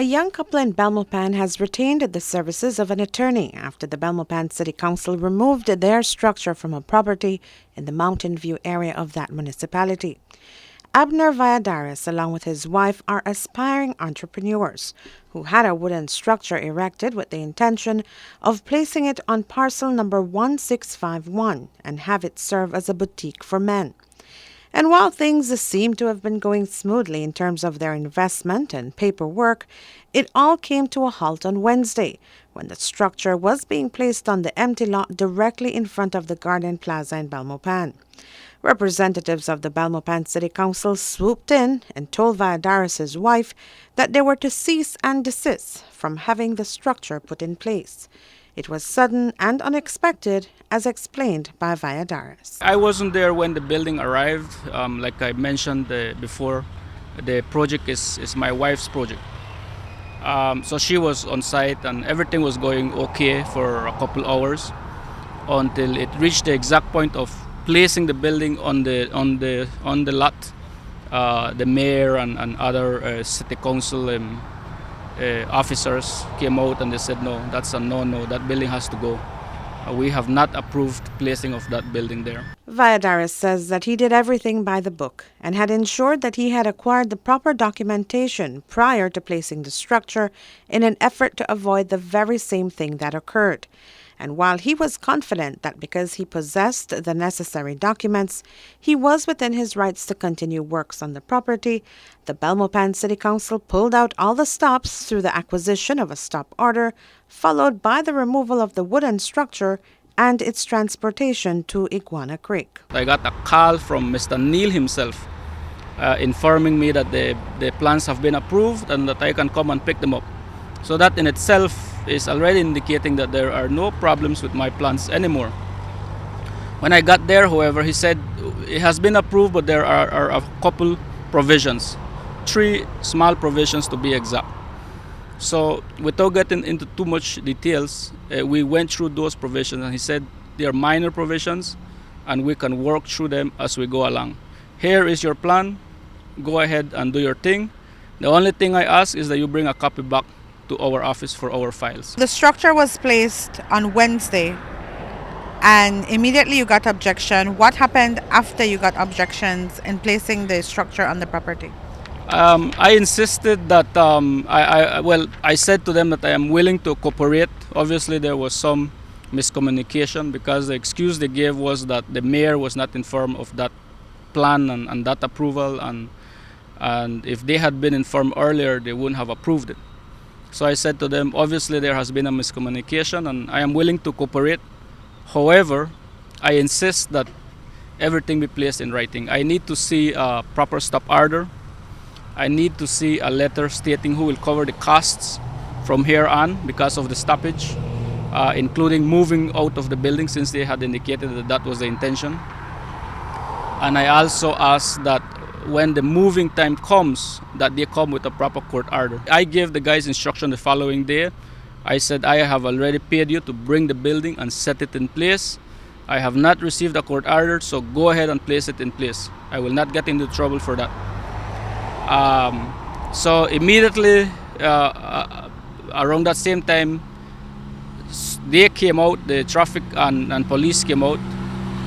A young couple in Belmopan has retained the services of an attorney after the Belmopan City Council removed their structure from a property in the Mountain View area of that municipality. Abner Valladares, along with his wife, are aspiring entrepreneurs who had a wooden structure erected with the intention of placing it on parcel number 1651 and have it serve as a boutique for men. And while things seem to have been going smoothly in terms of their investment and paperwork, it all came to a halt on Wednesday when the structure was being placed on the empty lot directly in front of the Garden Plaza in Belmopan. Representatives of the Belmopan City Council swooped in and told Valladares' wife that they were to cease and desist from having the structure put in place. It was sudden and unexpected, as explained by Valladares. I wasn't there when the building arrived. Like I mentioned before, the project is my wife's project. So she was on site and everything was going okay for a couple hours until it reached the exact point of placing the building on the lot. The mayor and other city council officers came out and they said, no, that's a no, that building has to go. We have not approved placing of that building there. Valladares says that he did everything by the book and had ensured that he had acquired the proper documentation prior to placing the structure in an effort to avoid the very same thing that occurred. And while he was confident that because he possessed the necessary documents, he was within his rights to continue works on the property, the Belmopan City Council pulled out all the stops through the acquisition of a stop order, followed by the removal of the wooden structure and its transportation to Iguana Creek. I got a call from Mr. Neil himself informing me that the plans have been approved and that I can come and pick them up. So that in itself is already indicating that there are no problems with my plans anymore. When I got there, however, he said it has been approved, but there are a couple provisions, 3 small provisions to be exact. So without getting into too much details, we went through those provisions and he said they are minor provisions and we can work through them as we go along. Here is your plan, go ahead and do your thing. The only thing I ask is that you bring a copy back to our office for our files. The structure was placed on Wednesday and immediately you got objection. What happened after you got objections in placing the structure on the property? I insisted that I said to them that I am willing to cooperate. Obviously there was some miscommunication because the excuse they gave was that the mayor was not informed of that plan and that approval, and if they had been informed earlier they wouldn't have approved it. So I said to them, obviously there has been a miscommunication and I am willing to cooperate. However, I insist that everything be placed in writing. I need to see a proper stop order. I need to see a letter stating who will cover the costs from here on because of the stoppage, including moving out of the building since they had indicated that that was the intention. And I also asked that when the moving time comes, that they come with a proper court order. I gave the guys instruction the following day. I said, I have already paid you to bring the building and set it in place. I have not received a court order, so go ahead and place it in place. I will not get into trouble for that. So immediately, around that same time, they came out, the traffic and police came out,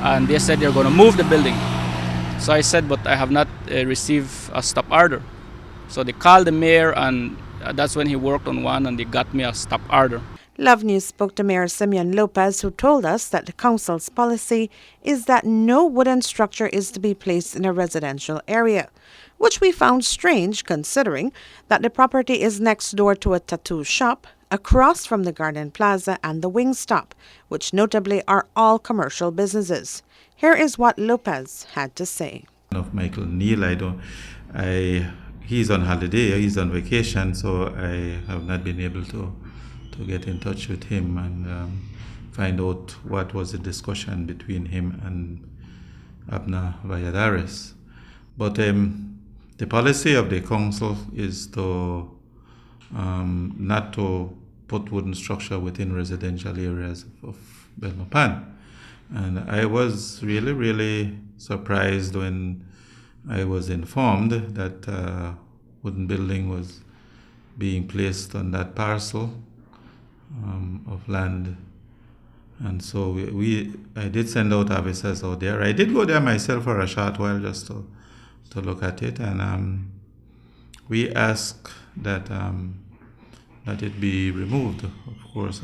and they said they're going to move the building. So I said, but I have not received a stop order. So they called the mayor and that's when he worked on one and they got me a stop order. Love News spoke to Mayor Simeon Lopez, who told us that the council's policy is that no wooden structure is to be placed in a residential area, which we found strange considering that the property is next door to a tattoo shop, across from the Garden Plaza and the Wingstop, which notably are all commercial businesses. Here is what Lopez had to say. Of Michael Neal, he's on holiday, he's on vacation, so I have not been able to get in touch with him and find out what was the discussion between him and Abner Valladares. But the policy of the council is to not to put wooden structure within residential areas of Belmopan. And I was really, really surprised when I was informed that wooden building was being placed on that parcel of land. And so I did send out officers out there. I did go there myself for a short while just to look at it, and we asked that it be removed. Of course,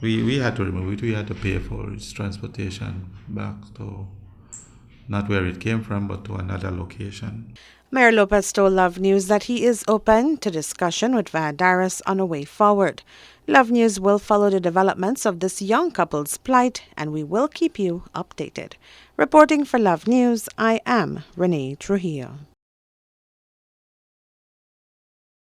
we had to remove it. We had to pay for its transportation back to not where it came from, but to another location. Mayor Lopez told Love News that he is open to discussion with Valladares on a way forward. Love News will follow the developments of this young couple's plight, and we will keep you updated. Reporting for Love News, I am Renee Trujillo.